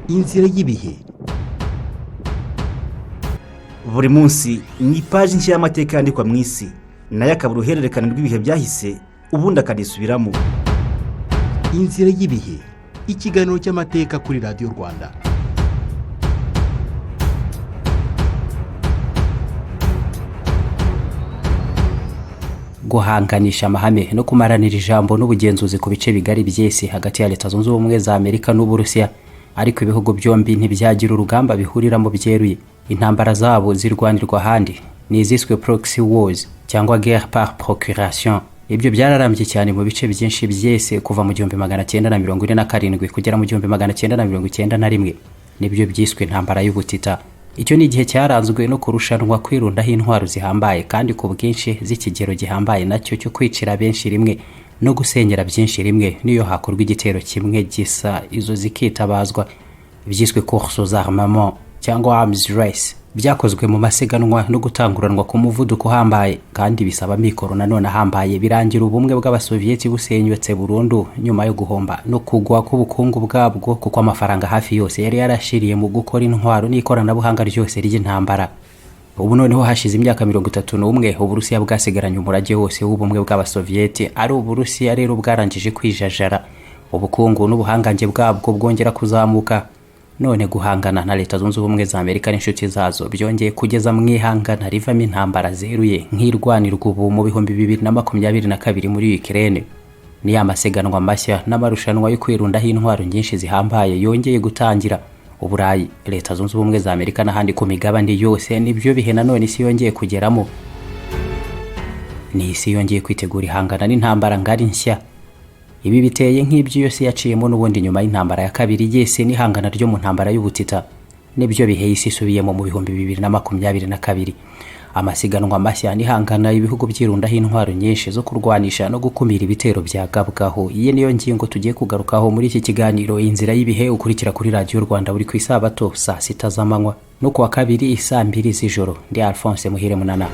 inzira y'ibihe. Buri munsi ni paji nshya y'amateka yandikwa mu isi, nayo akaba uruhererekane rw'ibihe byahise ubundi akanisubiramo. Inzira y'ibihe, ikiganiro cy'amateka kuri Radio Rwanda. Guhanganisha amahame no kumaranira ijambo n'ubugenzuzi ku bice bigari by'isi hagati ya Leta Zunze Ubumwe za Amerika n'Uburusiya, ariko ibihugu byombi ntibyagira urugamba bihuriramo byeruye. Intambara zabo zirwanirwa ahandi, ni iziswe proxy wars cyangwa guerre par procuration. Ibyo byararambye cyane mu bice byinshi by'isi kuva mu 1947 kugera mu 1991. Nibyo byiswe intambara y'ubutita. Icyo ni igihe cyaranzwe no kurushanwa kwirundaho intwaro zihambaye kandi ku bwinshi z'ikigero gihambaye, nacyo cyo kwicira benshi rimwe no gusenyera byinshi rimwe. Niyo hakorwa igitero kimwe gisa, izo zikitabazwa, byiswe course aux armements cyangwa arms race. Byakozwe mu masiganwa no gutanguranwa ku muvuduko uhambaye kandi bisaba mikoro nanone ahambaye. Birangira ubumwe bw'Abasovieti busenyutse burundu nyuma yo guhomba no kugwa k'ubukungu bwabwo, kuko amafaranga hafi yose yari yarashiriye mu gukora intwaro n'ikoranabuhanga ryose ry'intambara. Ubu noneho hashize imyaka 31 Uburusiya bwasigaranye umurage wose w'ubumwe bw'Abasovieti. Ari Uburusiya rero bwarangije kwijajara, ubukungu n'ubuhangange bwabwo bwongera kuzamuka. None guhangana na Leta Zunze Ubumwe za Amerika n'inshuti zazo byongeye kugeza mu ihangana rivamo intambara zeruye nk'irwanirwa ubu mu 2022 muri Ukraine. Ni amasiganwa mashya n'amarushanwa yo kwirundaho intwaro nyinshi zihambaye yongeye gutangira. Uburayi, Leta Zunze Ubumwe za Amerika n'ahandi ku migabane yose nibyo bihe nanone isi yongeye kugeramo. Ni isi yongeye kwitegura ihangana n'intambara ngari nshya. Ibi biteye nk'ibyo yose yaciyemo n'ubundi nyuma y'intambara ya kabiri y'isi n'ihangana ryo mu ntambara y'ubutita. Nibyo bihe isi isubiyemo mu 2022. Amasiganwa mashya n'ihangana ibihugu byirundaho intwaro nyinshi zo kurwanisha no gukumira ibitero byagabwaho. Iyi niyo ngingo tugiye kugarukaho muri iki kiganiro Inzira y'ibihe, ukurikira kuri Radio Rwanda buri ku isabato saa 6 z'amanywa no kuwa kabiri saa 2 z'ijoro. Ndi Alphonse Muhire Munana.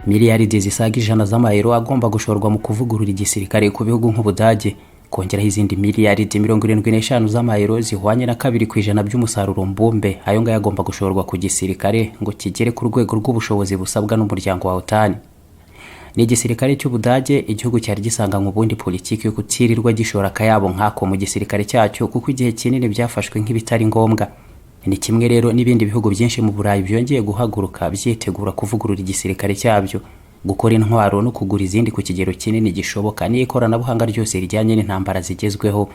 Miliyaridi zisaga 100 z'amayero agomba gushorwa mu kuvugurura igisirikare ku bihugu nk'Ubudage, kongeraho izindi miliyaridi 75 z'amayero zihwanye na 2% by'umusaruro mbumbe. Ayo ngaya agomba gushorwa ku gisirikare ngo kigere ku rwego rw'ubushobozi busabwa n'umuryango wa OTAN. Ni igisirikare cy'Ubudage igihugu cyari gisanganywe ubundi politiki yo kutirirwa gishora akayabo nk'ako mu gisirikare cyacyo, kuko igihe kinini byafashwe nk'ibitari ngombwa. Ni kimwe rero n'ibindi bihugu byinshi mu Burayi byongeye guhaguruka byitegura kuvugurura igisirikare cyabyo, gukora intwaro no kugura izindi ku kigero kinini gishoboka n'ikoranabuhanga ryose rijyanye n'intambara zigezweho.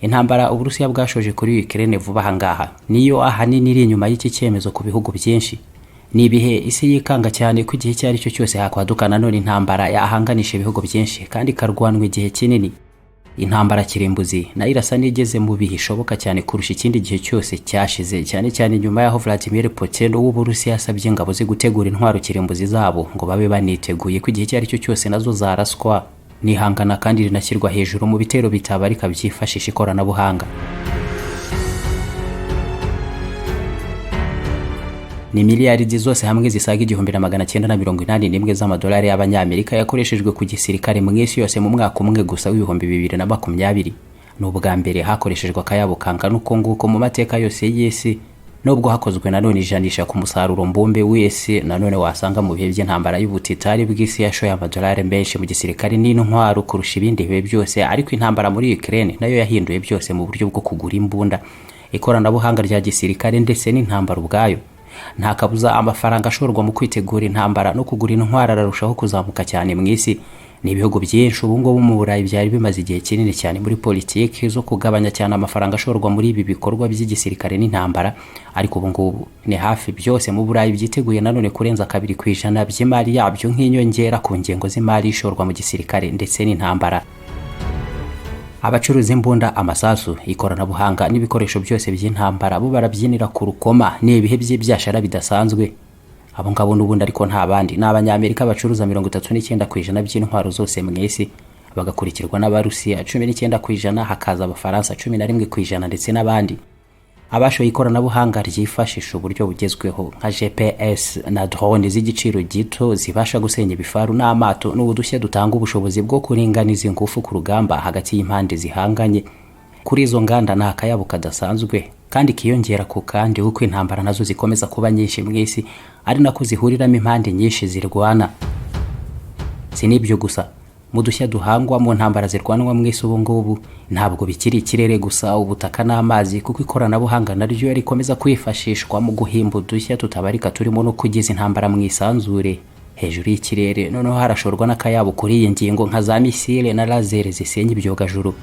Intambara Uburusiya bwashoje kuri Ukraine vuba ahangaha niyo ahanini iri inyuma y'iki cyemezo ku bihugu byinshi. Ni ibihe isi yikanga cyane ko igihe cyari cyo cyose hakwaduka nanone intambara yahanganisha ibihugu byinshi kandi karwanwa igihe kinini. Intambara kirimbuzi na irasa nigeze mu bihishoboka cyane kurusha ikindi gihe cyose cyashize, cyane nyuma yaho Vladimir Putin w'Uburusiya yasabye ingabo ze gutegura intwaro kirimbuzi zabo ngo babe baniteguye ko igihe cyari cyo cyose nazo zaraswa. Nihangana kandi rinashyirwa hejuru mu bitero bitabarika byifashisha ikoranabuhanga. Ni miliyaridi zose hamwe zisaga 1981 z'amadolari y'abanyamerika yakoreshejwe ku gisirikare mu isi yose mu mwaka umwe gusa w'2020. Ni ubwa mbere hakoreshejwe akayabo kangana uko nguko mu mateka yose y'isi, nubwo hakozwe nanone ijanisha ku musaruro mbumbe w'isi. Nanone wasanga mu bihe by'intambara y'ubutitari bw'isi yashoye amadolari menshi mu gisirikare n'intwaro kurusha ibindi bihe byose. Ariko intambara muri Ukraine nayo yahinduye byose mu buryo bwo kugura imbunda, ikoranabuhanga rya gisirikare ndetse n'intambara ubwayo. Nta kabuza amafaranga ashorwa mu kwitegura intambara no kugura intwaro ararushaho kuzamuka cyane mu isi. Ni ibihugu byinshi ubu ngubu mu Burayi byari bimaze igihe kinini cyane muri politiki zo kugabanya cyane amafaranga ashorwa muri ibi bikorwa by'igisirikare n'intambara, ariko ubu ngubu ni hafi byose mu Burayi byiteguye nanone kurenza 2% by'imari yabyo nk'inyongera ku ngengo z'imari ishorwa mu gisirikare ndetse n'intambara. Abacuruza imbunda, amasasu, ikoranabuhanga n'ibikoresho byose by'intambara bo barabyinira ku rukoma. Ni ibihe by'ibyashara bidasanzwe. Abo ngabo n'ubundi ariko nta bandi n'Abanyamerika bacuruza 39% by'intwaro zose mu isi, bagakurikirwa n'Abarusiya 19%, hakaza Abafaransa 11% ndetse n'abandi. abashoye ikoranabuhanga ryifashisha uburyo bugezweho nka GPS na drone z'igiciro gito zibasha gusenya ibifaru n'amato n'udushya dutanga ubushobozi bwo kuringaniza ingufu ku rugamba hagati y'impande zihanganye. Kuri izo nganda nta kayabo kadasanzwe kandi kiyongera ku kandi uko intambara nazo zikomeza kuba nyinshi mu isi, ari nako zihuriramo impande nyinshi zirwana. Sinibyo gusa, mu dushya duhangwa mu ntambara zirwanwa mu isi ubu ngubu ntabwo bikiri ikirere gusa, ubutaka n'amazi, kuko ikoranabuhanga naryo rikomeza kwifashishwa mu guhimba udushya tutabarika turimo no kugeza intambara mu isanzure hejuru y'ikirere. Noneho harashorwa n'akayabo kuri iyi ngingo nka za misile na laser zisenya ibyogajuru.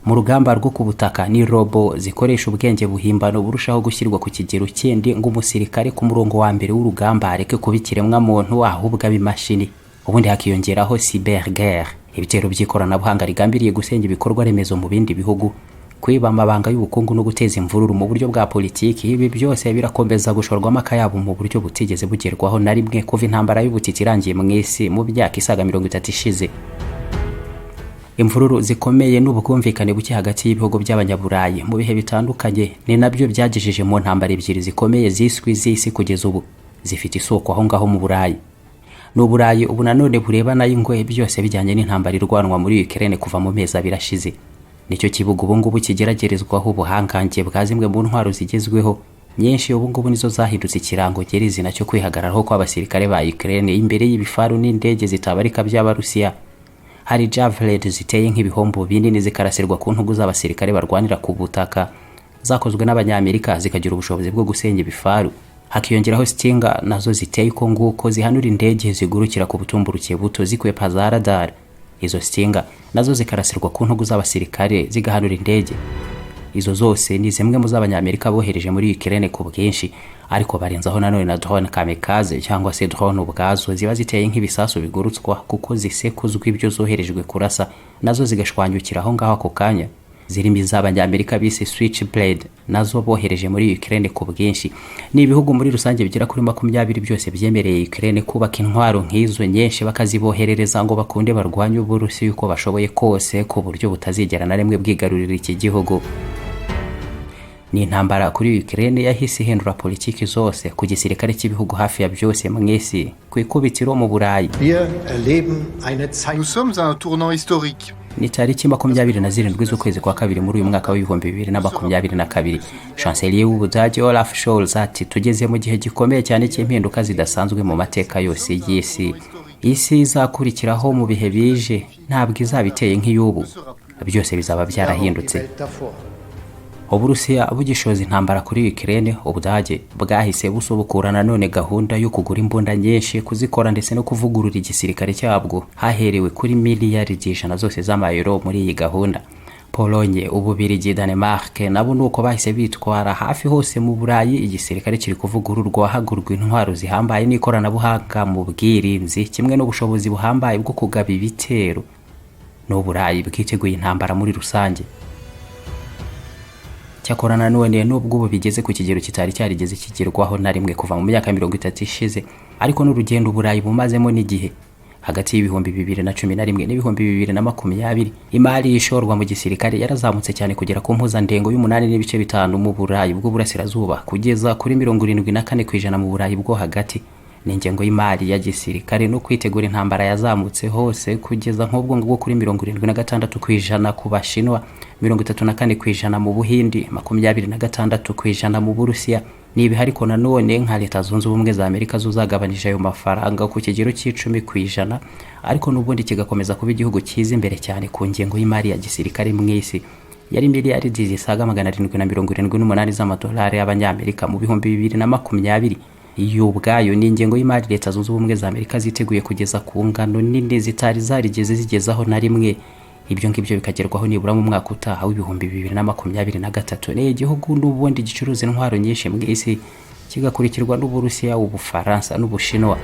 Mu rugamba rwo ku butaka ni robo zikoresha ubwenge buhimbano burushaho gushyirwa ku kigero kindi ngo umusirikare ku murongo wa mbere w'urugamba areke kubikiremwa muntu ahubwo ab'imashini. Ubundi hakiyongeraho cyberguerre, ibitero by'ikoranabuhanga rigambiriye gusenya ibikorwa remezo mu bindi bihugu, kwiba amabanga y'ubukungu no guteza imvururu mu buryo bwa politiki. Ibi byose birakomeza gushorwamo akayabo mu buryo butigeze bugerwaho na rimwe kuva intambara y'ubutiti irangiye mu isi mu myaka isaga 30 ishize. Imvururu zikomeye n'ubwumvikane buke hagati y'ibihugu by'abanyaburayi mu bihe bitandukanye ni nabyo byagejeje mu ntambara ebyiri zikomeye ziswi z'isi kugeza ubu, zifite isoko aho ngaho mu Burayi. N'Uburayi ubu nanone burebana y'ingoye byose bijyanye n'intambara irwanwa muri Ukraine kuva mu mezi abiri ashize. Nicyo kibuga ubu ngubu kigeragerezwaho ubuhangange bwa zimwe mu ntwaro zigezweho nyinshi. Ubu ngubu nizo zahindutse ikirango nyirizina cyo kwihagararaho kw'abasirikare ba Ukraine imbere y'ibifaru n'indege zitabarika by'Abarusiya. Hari Javelin ziteye nk'ibihombo binini zikarasirwa ku ntugu z'abasirikare barwanira ku butaka, zakozwe n'Abanyamerika zikagira ubushobozi bwo gusenya ibifaru. Hakiyongeraho Stinger nazo ziteye uko nguko zihanura indege zigurukira ku butumburuke buto zikwepa za radar. Izo Stinger nazo zikarasirwa ku ntugu z'abasirikare zigahanura indege. Izo zose ni zimwe mu z'Abanyamerika bohereje muri Ukraine ku bwinshi, ariko barenzaho nanone na drone kamikaze cyangwa se drone ubwazo ziba ziteye nk'ibisasu bigurutswa kuko zisekuzwa ibyo zoherejwe kurasa, nazo zigashwanyukira aho ngaho ako kanya. Zirimo iz'Abanyamerika bise Switchblade nazo bohereje muri Ukraine ku bwinshi. Ni ibihugu muri rusange bigera kuri 20 byose byemereye Ukraine kubaka intwaro nk'izo nyinshi bakaziboherereza ngo bakunde barwanye Uburusiya uko bashoboye kose ku buryo butazigera na rimwe bwigarurira iki gihugu. Ni intambara kuri Ukraine yahise ihindura politiki zose ku gisirikare cy'ibihugu hafi ya byose mu isi ku ikubitiro mu Burayi. Nous sommes à un tournant historique. Ni tariki 27 z'ukwezi kwa kabiri muri uyu mwaka wa 2022. Chancelier w'Ubudage Olaf Scholz ati tugeze mu gihe gikomeye cyane cy'impinduka zidasanzwe mu mateka yose y'isi. Isi izakurikiraho mu bihe bije ntabwo izabiteye nk'iyubu, byose bizaba byarahindutse. Uburusiya bugishoza intambara kuri Ukraine, Ubudage bwahise busubukura nanone gahunda yo kugura imbunda nyinshi, kuzikora ndetse no kuvugurura igisirikare cyabwo haherewe kuri miliyari 100 zose z'amayero muri iyi gahunda. Polonye, Ububiligi, Denmark nabo nuko bahise bitwara hafi hose mu Burayi. Igisirikare kiri kuvugururwa hagurwa intwaro zihambaye n'ikoranabuhanga mu bwirinzi kimwe n'ubushobozi buhambaye bwo kugaba ibitero. N'Uburayi bwiteguye intambara muri rusange. Cyakora nanone nubwo ubu bigeze ku kigero kitari cyarigeze kigerwaho na rimwe kuva mu myaka 30 ishize, ariko n'urugendo Uburayi bumazemo n'igihe hagati y'ibihumbi 2011 n'ibihumbi 2020 imari ishorwa mu gisirikare yarazamutse cyane kugera ku mpuzandengo y'8.5 mu Burayi bw'Uburasirazuba kugeza kuri 74% mu Burayi bwo hagati. N'ingengo y'imari ya gisirikare no kwitegura intambara yazamutse hose kugeza nk'ubwo ngo kuri 76% ku Bashinwa, 34% mu Buhindi, 26% mu Burusiya. Nibi hariko nanone nka Leta Zunze Ubumwe za Amerika zuzagabanije ayo mafaranga ku kigero c'10%, ariko n'ubundi kigakomeza kuba igihugu cyiza imbere cyane ku ngengo y'imari ya gisirikare mu isi. Yari miliyari zisaga 778 z'amadolari y'Abanyamerika mu bihumbi 2020. Iyo ubwayo ni ingengo y'imari Leta Zunze Ubumwe za Amerika ziteguye kugeza ku ngano nini zitari zarigeze zigezaho na rimwe. Ibyo ngibyo bikagerwaho nibura mu mwaka utaha w'ibihumbi 2023. Ni igihugu n'ubundi gicuruza intwaro nyinshi mu isi, kigakurikirwa n'Uburusiya, Ubufaransa n'Ubushinwa.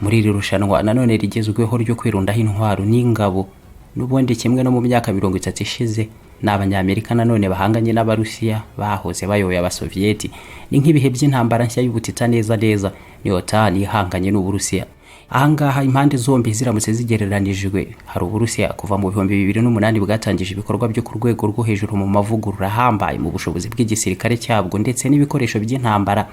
Muri iri rushanwa nanone rigezweho ryo kwirundaho intwaro n'ingabo, n'ubundi kimwe no mu myaka 30 ishize, n'Abanyamerika nanone bahanganye n'Abarusiya bahoze bayoboye Abasovieti. Ni nk'ibihe by'intambara nshya y'ubutita neza. Ni OTAN ihanganye n'Uburusiya. ahangaha impande zombi ziramutse zigereranijwe hari Uburusiya kuva mu 2008 bwatangije ibikorwa byo ku rwego rwo hejuru mu mavugurura ahambaye mu bushobozi bw'igisirikare cyabwo ndetse n'ibikoresho by'intambara,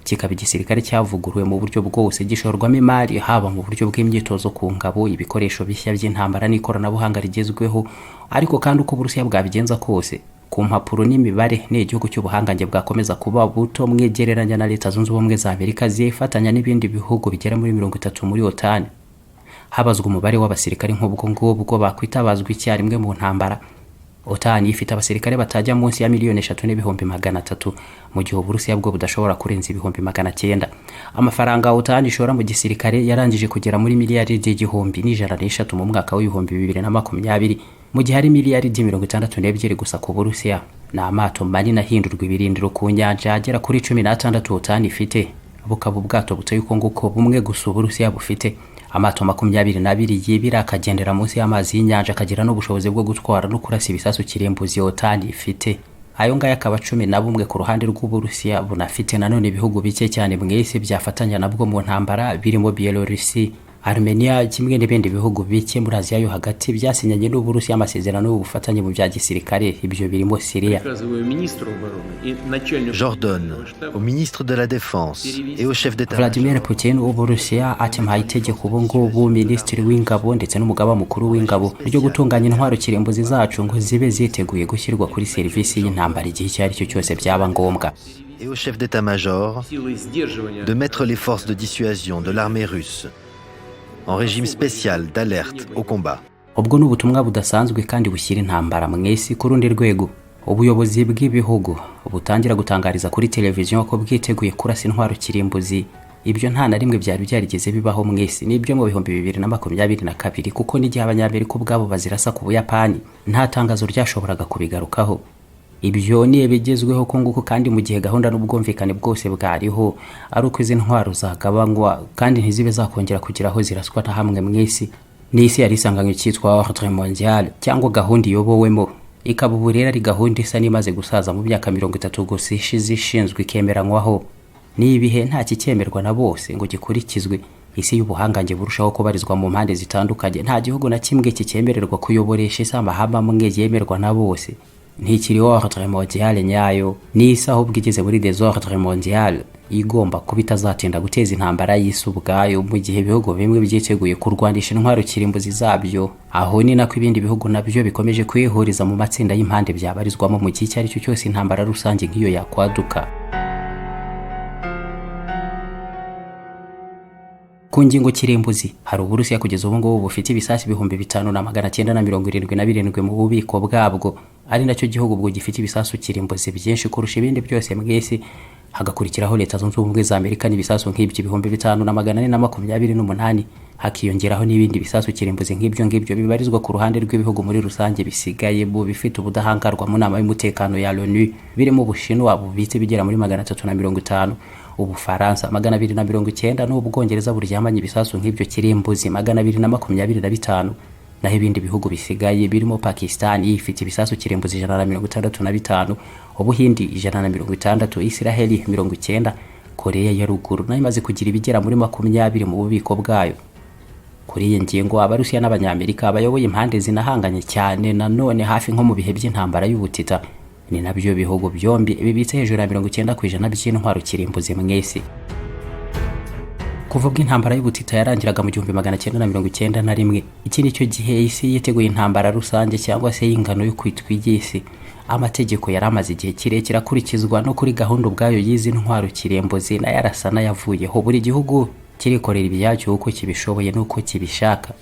kikaba igisirikare cyavuguruwe mu buryo bwose gishorwamo imari haba mu buryo bw'imyitozo ku ngabo, ibikoresho bishya by'intambara n'ikoranabuhanga rigezweho. Ariko kandi uko Uburusiya bwabigenza kose, ku mpapuro n'imibare ni igihugu cy'ubuhangange bwakomeza kuba buto mwegereranya na Leta Zunze Ubumwe za Amerika zifatanya n'ibindi bihugu bigera muri 30 muri OTAN. Habazwa umubare w'abasirikare nk'ubwo ngubwo bakwitabazwa icyarimwe mu ntambara, OTAN ifite abasirikare batajya munsi ya 3,300,000 mu gihe Uburusiya bwo budashobora kurenza 900,000. Amafaranga OTAN ishora mu gisirikare yarangije kugera muri miliyaridi 1,103 mu mwaka w'2020, mu gihe ari miliyaridi 62 gusa ku Burusiya. Na amato manini ahindurwa ibirindiro ku nyanja agera kuri 16 OTAN ifite, bukaba ubwato buteye uko nguko bumwe gusa Uburusiya bufite. Amato 22 yibira akagendera munsi y'amazi y'inyanja akagira n'ubushobozi bwo gutwara no kurasa ibisasu kirimbuzi OTAN ifite. Ayo ngaya akaba 11 ku ruhande rw'Uburusiya bunafite nanone ibihugu bike cyane mwese byafatanya nabwo mu ntambara birimo Byelorusi, Armenia kimwe n'ibindi bihugu bike muri Aziya yo hagati byasinyanye n'Uburusiya amasezerano y'ubufatanye mu bya gisirikare, ibyo birimo Syria. J'ordonne au ministre de la Défense et au chef d'État Vladimir Putin w'Uburusiya atemaye itegeko ubu ngubu minisitiri w'ingabo ndetse n'umugaba mukuru w'ingabo ryo gutunganya intwaro kirimbuzi zacu ngo zibe ziteguye gushyirwa kuri serivisi y'intambara igihe icyo ari cyo cyose byaba ngombwa, et au chef d'état-major de mettre les forces de dissuasion de l'armée russe en régime spécial d'alerte au combat. Ubwo n'ubutumwa budasanzwe kandi bushyira intambara mwese ku rundi rwego. Ubuyobozi bw'ibihugu butangira gutangariza kuri televiziyo ko bwiteguye kurasa intwaro kirimbuzi. Ibyo nta na rimwe byari byarigeze bibaho mwese, nibyo mu 2022 kuko n'igihe Abanyamerika ubwabo bazirasa ku Buyapani nta tangazo ryashoboraga kubigarukaho. Ibyo ni bigezweho ko nguko kandi mu gihe gahunda n'ubwumvikane bwose bwariho ari uko izi ntwaro zagabanywa kandi ntizibe zakongera kugira aho ziraswa na hamwe mwese. N'isi yari isanganywe cyitwa Ordre Mondial cyangwa gahunda iyobowemo, ikaba ubu rero ari gahunda isa n'imaze gusaza mu myaka 30 gusa ishize ishinzwe ikemeranywaho. Ni ibihe nta kicyemerwa na bose ngo gikurikizwe. Isi y'ubuhangange burushaho kubarizwa mu mpande zitandukanye, nta gihugu na kimwe kicyemererwa kuyoboresha isi amahame amwe yemerwa na bose. Ntikiri Ordre Mondial nyayo, ni isi ahubwo igeze muri Desordre Mondial igomba kuba itazatinda guteza intambara y'isi ubwayo mu gihe ibihugu bimwe byiteguye kurwanisha intwaro kirimbuzi zabyo. Aho ni nako ibindi bihugu nabyo bikomeje kwihuriza mu matsinda y'impande byabarizwamo mu gihe icyo ari cyo cyose intambara rusange nk'iyo yakwaduka. Ku ngingo kirimbuzi hari Uburusiya kugeza ubu ngubu bufite ibisasi 5,977 mu bubiko bwabwo, ari nacyo gihugu ubwo gifite ibisasu kirimbuzi byinshi kurusha ibindi byose mwese. Hagakurikiraho Leta Zunze Ubumwe za Amerika n'ibisasu nk'ibyo 5,428, hakiyongeraho n'ibindi bisasu kirimbuzi nk'ibyo bibarizwa ku ruhande rw'ibihugu muri rusange bisigaye mu bifite ubudahangarwa mu nama y'umutekano ya l'ONU, birimo Ubushinwa bubitse bigera muri 350, Ubufaransa 290 n'Ubwongereza buryamanye ibisasu nk'ibyo kirimbuzi 225, naho ibindi bihugu bisigaye birimo Pakistan ifite ibisasu kirimbuzi 165, Ubuhindi 160, Israeli 90, Korea ya ruguru nayo imaze kugira ibigera muri 20 mu bubiko bwayo. Kuri iyi ngingo Abarusiya n'Abanyamerika bayoboye impande zinahanganye cyane nanone hafi nko mu bihe by'intambara y'ubutita, ni nabyo bihugu byombi bibitse hejuru ya 90% by'intwaro kirimbuzi mwese. Kuvuga intambara y'ubutita yarangiraga mu 1991, iki ni cyo gihe isi yiteguye intambara rusange cyangwa se y'ingano yo kwitwa y'isi. Amategeko yaramaze igihe kirekire akurikizwa no kuri gahunda ubwayo y'izi ntwaro kirimbuzi na yarasana yavuyeho. Buri gihugu kirikorera ibyacyo uko kibishoboye n'uko kibishaka.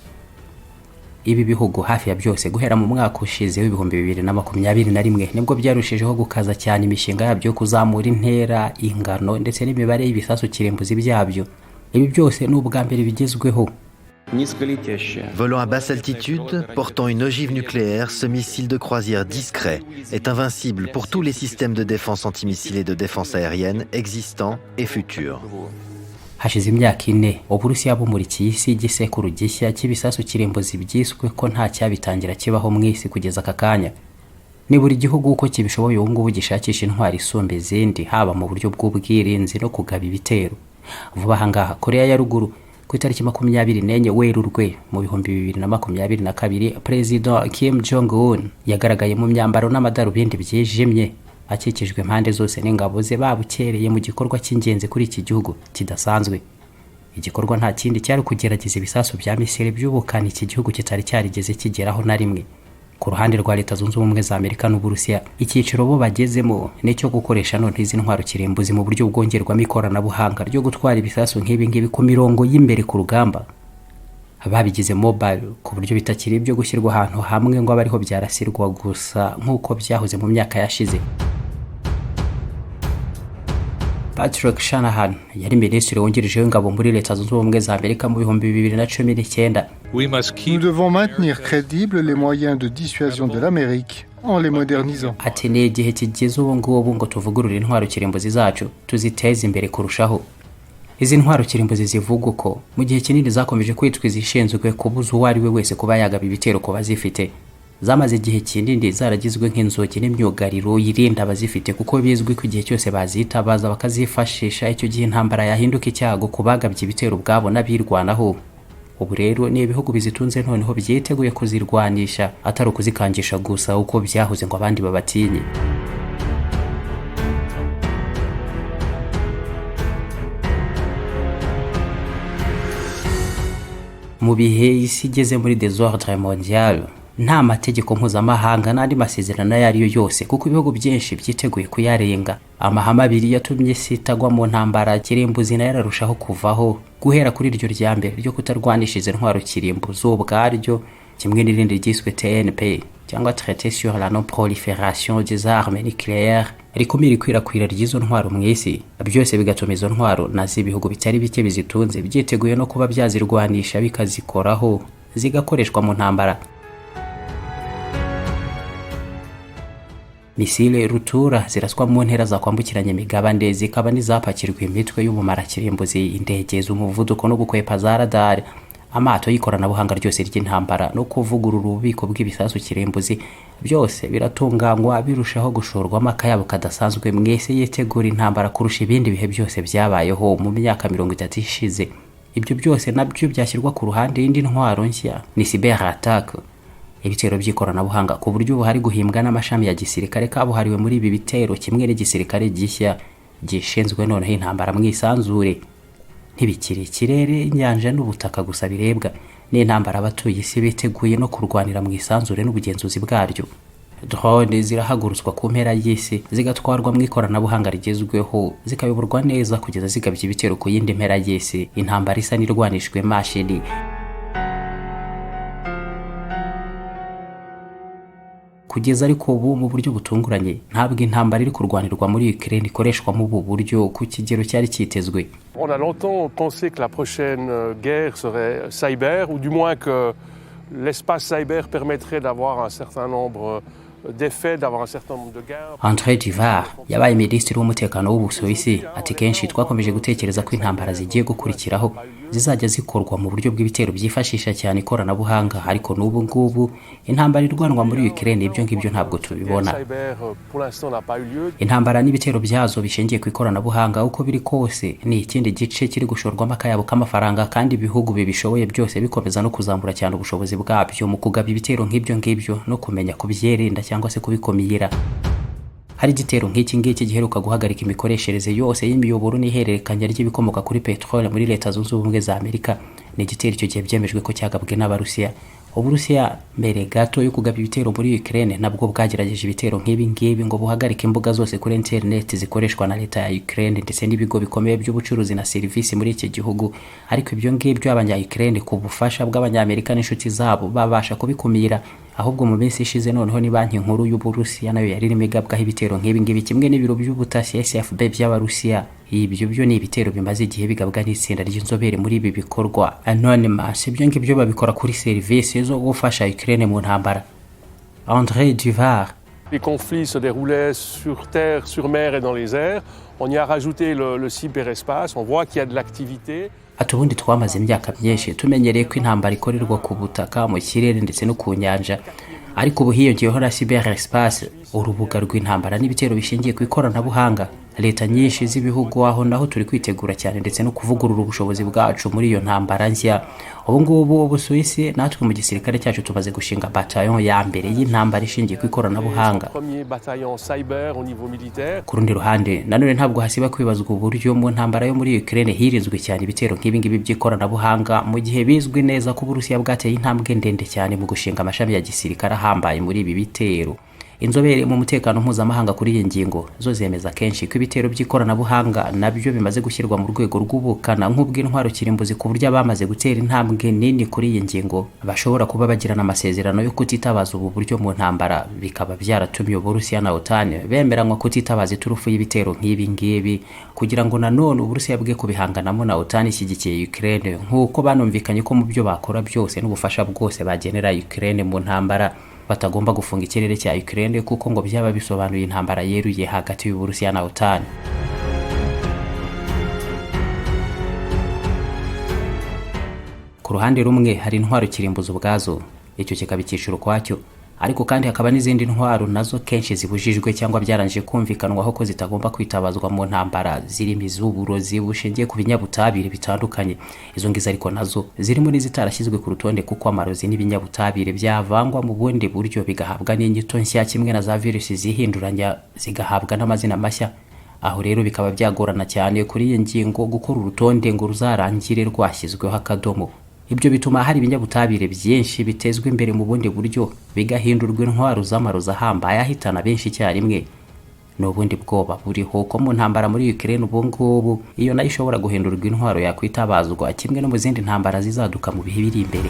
Ibi bihugu hafi ya byose guhera mu mwaka ushize w'2021 nibwo byarushijeho gukaza cyane imishinga yabyo kuzamura intera, ingano ndetse n'imibare y'ibisasu kirimbuzi byabyo. Ibi byose n'ubwa mbere bigezweho. Volant à basse altitude, portant une ogive nucléaire, ce missile de croisière discret est invincible pour tous les systèmes de défense antimissile et de défense aérienne existants et futurs. Hashize imyaka 4 Uburusiya bumurikiye isi igisekuru gishya cy'ibisasu kirimbuzi byiswe ko nta cyabitangira kibaho mwisi kugeza aka kanya. Ni buri gihugu uko kibishoboye ubu ngubu gishakisha intwari isumbe izindi haba mu buryo bw'ubwirinzi no kugaba ibitero. Vuba hangaha Korea ya ruguru ku itariki 24 Werurwe mu 2022 Perezida Kim Jong-un yagaragaye mu myambaro n'amadarubindi byijimye akikijwe impande zose n'ingabo ze babukereye mu gikorwa cy'ingenzi kuri iki gihugu kidasanzwe. Igikorwa nta kindi cyari kugerageza ibisasu bya misile by'ubukana iki gihugu kitari cyarigeze kigeraho na rimwe. Ku ruhande rwa Leta Zunze Ubumwe za Amerika n'Uburusiya, icyiciro bo bagezemo nicyo gukoresha none izi ntwaro kirimbuzi mu buryo bwongerwamo ikoranabuhanga ryo gutwara ibisasu nk'ibi ku mirongo y'imbere ku rugamba. Babigize mobile ku buryo bitakiri ibyo gushyirwa ahantu hamwe ngo abariho byarasirwa gusa nk'uko byahoze mu myaka yashize. Patrick Shanahan yari minisitiri wungirije w'ingabo muri Leta Zunze Ubumwe za Amerika mu 2019. Nous devons maintenir crédibles les moyens de dissuasion de l'Amérique en les modernisant. Ati ni igihe kigeze ubu ngubu ngo tuvugurure intwaro kirimbuzi zacu tuziteze imbere kurushaho. Izi ntwaro kirimbuzi zivuga uko mu gihe kinini zakomeje kwitwa izishinzwe kubuza uwo ari we wese kuba yagaba ibitero ku bazifite. Zamaze igihe kinini zaragizwe nk'inzogi n'imyugariro yirinda abazifite kuko bizwi ko igihe cyose bazitabaza bakazifashisha icyo gihe intambara yahinduka icyago kubagabye ibitero ubwabo n'abirwanaho. Ubu rero ni ibihugu bizitunze noneho byiteguye kuzirwanisha atari ukuzikangisha gusa uko byahoze ngo abandi babatinye. Mu bihe isi igeze muri désordre mondial, nta mategeko mpuzamahanga n'andi masezerano ayo ariyo yose kuko ibihugu byinshi byiteguye kuyarenga. Amahame abiri yatumye isi itagwa mu ntambara kirimbuzi nayo yararushaho kuvaho, guhera kuri iryo rya mbere ryo kutarwanisha izi ntwaro kirimbuzi ubwaryo, kimwe n'irindi ryiswe TNP cyangwa Traité sur la non-prolifération des armes nucléaires rikumira ikwirakwira ry'izo ntwaro mu isi. Byose bigatuma izo ntwaro nazi ibihugu bitari bike bizitunze byiteguye no kuba byazirwanisha bikazikoraho zigakoreshwa mu ntambara. Misile rutura ziraswa mu ntera za kwambukiranya imigabane zikaba n'izapakirwa imitwe y'ubumara kirimbuzi, indege z'umuvuduko no gukwepa za radar, amato y'ikoranabuhanga ryose ry'intambara no kuvugurura ububiko bw'ibisasu kirimbuzi. Byose biratunganywa birushaho gushorwamo akayabo kadasanzwe mwese yitegura intambara kurusha ibindi bihe byose byabayeho mu myaka 30 ishize. Ibyo byose nabyo byashyirwa ku ruhande y'indi ntwaro nshya ni cyber attack, ibitero by'ikoranabuhanga ku buryo buhari guhimbwa n'amashami ya gisirikare kabuhariwe muri ibi bitero, kimwe n'igisirikare gishya gishinzwe noneho intambara mu isanzure. Ntibikiri ikirere, inyanja n'ubutaka gusa birebwa, n'intambara abatuye isi biteguye no kurwanira mu isanzure n'ubugenzuzi bwaryo. Drone zirahagurutswa ku mpera y'isi zigatwarwa mu ikoranabuhanga rigezweho zikayoborwa neza kugeza zigabye ibitero ku yindi mpera y'isi. Intambara isa n'irwanishwe mashini. Kugeza ariko ubu mu buryo butunguranye ntabwo intambara iri kurwanirwa muri Ukraine ikoreshwa mu bu buryo ku kigero cyari cyitezwe. On a longtemps pensé que la prochaine guerre serait cyber, ou du moins que l'espace cyber permettrait d'avoir un certain nombre d'effets, d'avoir un certain nombre de gains. André Duvar yabaye minisitiri w'umutekano w'Ubusuwisi ati kenshi twakomeje gutekereza ko intambara zigiye gukurikiraho zizajya zikorwa mu buryo bw'ibitero byifashisha cyane ikoranabuhanga, ariko n'ubu ngubu intambara irwanwa muri Ukraine ibyo ngibyo ntabwo tubibona. Intambara n'ibitero byazo bishingiye ku ikoranabuhanga uko biri kose ni ikindi gice kiri gushorwamo akayabo k'amafaranga, kandi ibihugu bibishoboye byose bikomeza no kuzamura cyane ubushobozi bwabyo mu kugaba ibitero nk'ibyo ngibyo no kumenya kubyirinda cyangwa se kubikomira. Hari igitero nk'iki ngiki giheruka guhagarika imikoreshereze yose y'imiyoboro n'ihererekanya ry'ibikomoka kuri petrole muri Leta Zunze Ubumwe za Amerika. Ni igitero icyo gihe byemejwe ko cyagabwe n'Abarusiya. Uburusiya mbere gato yo kugaba ibitero muri Ukraine nabwo bwagerageje ibitero nk'ibi ngibi ngo buhagarike imbuga zose kuri internet zikoreshwa na leta ya Ukraine ndetse n'ibigo bikomeye by'ubucuruzi na serivisi muri iki gihugu, ariko ibyo ngibyo abanya-Ukraine ku bufasha bw'abanyamerika n'inshuti zabo babasha kubikumira. Ahubwo mu minsi ishize noneho ni banki nkuru y'Uburusiya nayo yari imigabwaho ibitero nk'ibi ngibi, kimwe n'ibiro by'ubutasi SFB by'Abarusiya. Ibyo byo ni ibitero bimaze igihe bigabwa n'itsinda ry'inzobere muri ibi bikorwa Anonymous. Ibyo ngibyo babikora kuri serivisi zo gufasha Ukraine mu ntambara. André Duvar: les conflits se déroulaient sur terre, sur mer et dans les airs. On y a rajouté le cyberespace. On voit qu'il y a de l'activité. Atubundi twamaze imyaka myinshi tumenyereye ko intambara ikorerwa ku butaka, mu kirere ndetse no ku nyanja, ariko ubu hiyongeyeho na cyberespace, urubuga rw'intambara n'ibitero bishingiye ku ikoranabuhanga. leta nyinshi z'ibihugu aho naho turi kwitegura cyane ndetse no kuvugurura ubushobozi bwacu muri iyo ntambara nshya. Ubu ngubu Ubusuwisi natwe mu gisirikare cyacu tumaze gushinga bataillon ya mbere y'intambara ishingiye ku ikoranabuhanga. Ku rundi ruhande nanone ntabwo hasiba kwibazwa uburyo mu ntambara yo muri Ukraine hirizwe cyane ibitero nk'ibi ngibi by'ikoranabuhanga, mu gihe bizwi neza ko Uburusiya bwateye intambwe ndende cyane mu gushinga amashami ya gisirikare ahambaye muri ibi bitero. Inzobere mu mutekano mpuzamahanga kuri iyi ngingo zo zemeza kenshi ko ibitero by'ikoranabuhanga nabyo bimaze gushyirwa mu rwego rw'ubukana nk'ubw'intwaro kirimbuzi, ku buryo abamaze gutera intambwe nini kuri iyi ngingo bashobora kuba bagirana amasezerano yo kutitabaza ubu buryo mu ntambara, bikaba byaratumye Uburusiya na OTAN bemeranywa kutitabaza iturufu y'ibitero nk'ibi ngibi, kugira ngo nanone Uburusiya bwe kubihanganamo na OTAN ishyigikiye Ukraine, nk'uko banumvikanye ko mu byo bakora byose n'ubufasha bwose bagenera Ukraine mu ntambara batagomba gufunga ikirere cya Ukraine, kuko ngo byaba bisobanuye intambara yeruye hagati y'Uburusiya na OTAN. Ku ruhande rumwe hari intwaro kirimbuzi ubwazo, icyo kikaba icyiciro kwacyo, ariko kandi hakaba n'izindi ntwaro nazo kenshi zibujijwe cyangwa byaranje kumvikanwaho ko zitagomba kwitabazwa mu ntambara, zirimo iz'uburozi bushingiye ku binyabutabire bitandukanye. Izo ngizo ariko nazo zirimo n'izitarashyizwe ku rutonde, kuko amarozi n'ibinyabutabire byavangwa mu bundi buryo bigahabwa n'inyito nshya, kimwe na za virusi zihinduranya zigahabwa n'amazina mashya. Aho rero bikaba byagorana cyane kuri iyi ngingo gukora urutonde ngo ruzarangire rwashyizweho akadomo. Ibyo bituma hari ibinyabutabire byinshi bitezwe imbere mu bundi buryo bigahindurwa intwaro z'amarozi ahambaye ahitana benshi icyarimwe. N'ubundi bwoba buriho ko mu ntambara muri Ukraine ubu ngubu iyo nayo ishobora guhindurwa intwaro yakwitabazwa, kimwe no mu zindi ntambara zizaduka mu bihe biri imbere.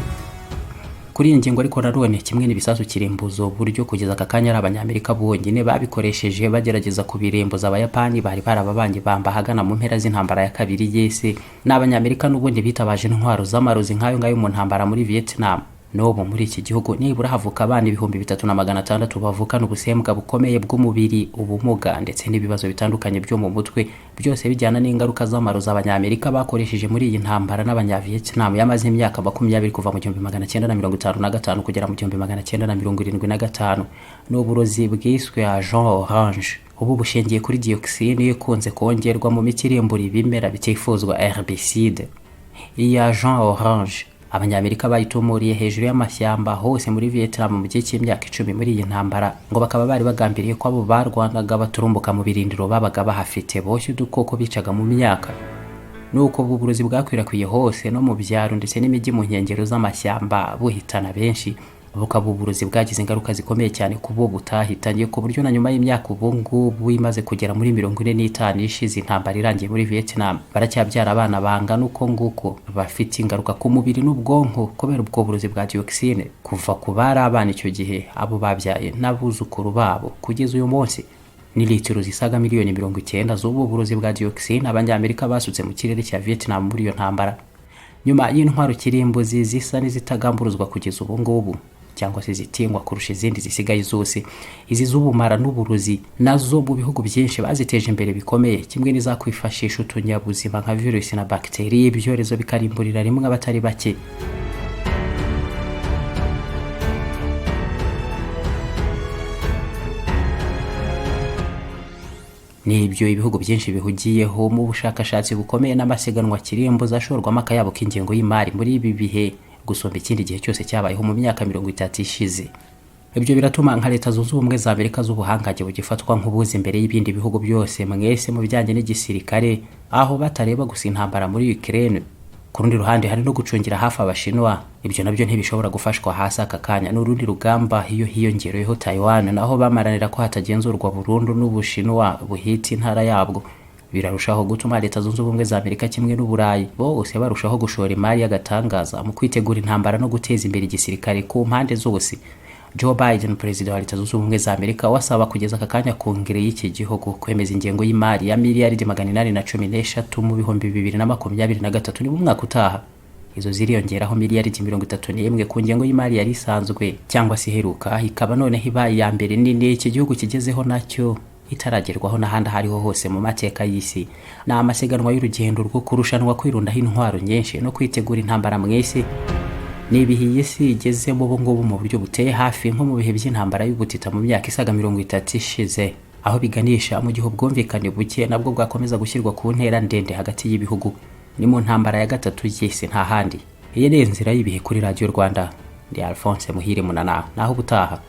Kuri iyi ngingo ariko nanone kimwe n'ibisasu kirimbuzo buryo kugeza aka kanya ari Abanyamerika bonyine babikoresheje bagerageza kubirembuza Abayapani bari barababanye bamba hagana mu mpera z'intambara ya kabiri y'isi. N'Abanyamerika n'ubundi bitabaje intwaro z'amarozi nk'ayo ngayo mu ntambara muri Vietnam. N'ubu muri iki gihugu nibura havuka abana 3600 bavukana ubusembwa bukomeye bw'umubiri, ubumuga ndetse n'ibibazo bitandukanye byo mu mutwe, byose bijyana n'ingaruka z'amarozi Abanyamerika bakoresheje muri iyi ntambara n'Abanyavietnam yamaze imyaka 20 kuva mu 1955 kugera mu 1975. N'uburozi bwiswe Agent Orange, ubu bushingiye kuri dioxine ikunze kongerwa mu miti irimbura ibimera bitifuzwa herbicide. Iyi Agent Orange Abanyamerika bayitumuriye hejuru y'amashyamba hose muri Vietnam mu gihe cy'imyaka 10 muri iyi ntambara, ngo bakaba bari bagambiriye ko abo barwanaga baturumbuka mu birindiro babaga bahafite boshye udukoko bicaga mu myaka. Nuko ubu burozi bwakwirakwiye hose no mu byaro ndetse n'imijyi mu nkengero z'amashyamba buhitana benshi, bukaba uburozi bwagize ingaruka zikomeye cyane ku bo butahitanye, ku buryo na nyuma y'imyaka ubu ngubu imaze kugera muri 45 ishize intambara irangiye muri Vietnam, baracyabyara abana bangana uko nguko bafite ingaruka ku mubiri n'ubwonko kubera ubwo burozi bwa dioxine, kuva ku bari abana icyo gihe abo babyaye n'abuzukuru babo kugeza uyu munsi. Ni litiro zisaga miliyoni 90 z'ubu burozi bwa dioxine Abanyamerika basutse mu kirere cya Vietnam muri iyo ntambara. Nyuma y'intwaro kirimbuzi zisa n'izitagamburuzwa kugeza ubu ngubu, cyangwa se zitingwa kurusha izindi zisigaye zose, izi z'ubumara n'uburozi nazo mu bihugu byinshi baziteje imbere bikomeye, kimwe n'izakwifashisha utunyabuzima nka virusi na bakteri, ibyorezo bikarimburira rimwe abatari bake. Nibyo ibihugu byinshi bihugiyeho mu bushakashatsi bukomeye n'amasiganwa kirimbuzi ashorwamo akayabo k'ingengo y'imari muri ibi bihe gusumba ikindi gihe cyose cyabayeho mu myaka 30 ishize. Ibyo biratuma nka Leta Zunze Ubumwe za Amerika z'ubuhangaje bugifatwa nk'ubuzi imbere y'ibindi bihugu byose mwese mu bijyanye n'igisirikare, aho batareba gusa intambara muri Ukraine. Ku rundi ruhande hari no gucungira hafi Abashinwa, ibyo nabyo ntibishobora gufashwa hasi aka kanya n'urundi rugamba iyo hiyongereyeho Taiwan, naho bamaranira ko hatagenzurwa burundu n'Ubushinwa buhita intara yabwo. Birarushaho gutuma Leta Zunze Ubumwe za Amerika kimwe n'Uburayi bose barushaho gushora imari y'agatangaza mu kwitegura intambara no guteza imbere igisirikare ku mpande zose. Joe Biden, perezida wa Leta Zunze Ubumwe za Amerika, wasaba kugeza aka kanya Kongere y'iki gihugu kwemeza ingengo y'imari ya miliyari 813 mu 2023 ni mu mwaka utaha. Izo ziriyongeraho miliyari 31 ku ngengo y'imari yari isanzwe cyangwa se iheruka, ikaba none hibaye ya mbere nini iki gihugu kigezeho nacyo itaragerwaho n'ahandi hariho hose mu mateka y'isi. Na amasiganwa y'urugendo rwo kurushanwa kwirundaho intwaro nyinshi no kwitegura intambara mwese, nibihiye isi igezemo ubu ngubu mu buryo buteye hafi nko mu bihe by'intambara y'ubutita mu myaka isaga 30 ishize, aho biganisha mu gihe ubwumvikane buke nabwo bwakomeza gushyirwa ku ntera ndende hagati y'ibihugu. Ni mu ntambara ya gatatu y'isi nta handi. Iyi ni inzira y'ibihe kuri Radio Rwanda. Ndi Alphonse Muhire Munana, naho ubutaha.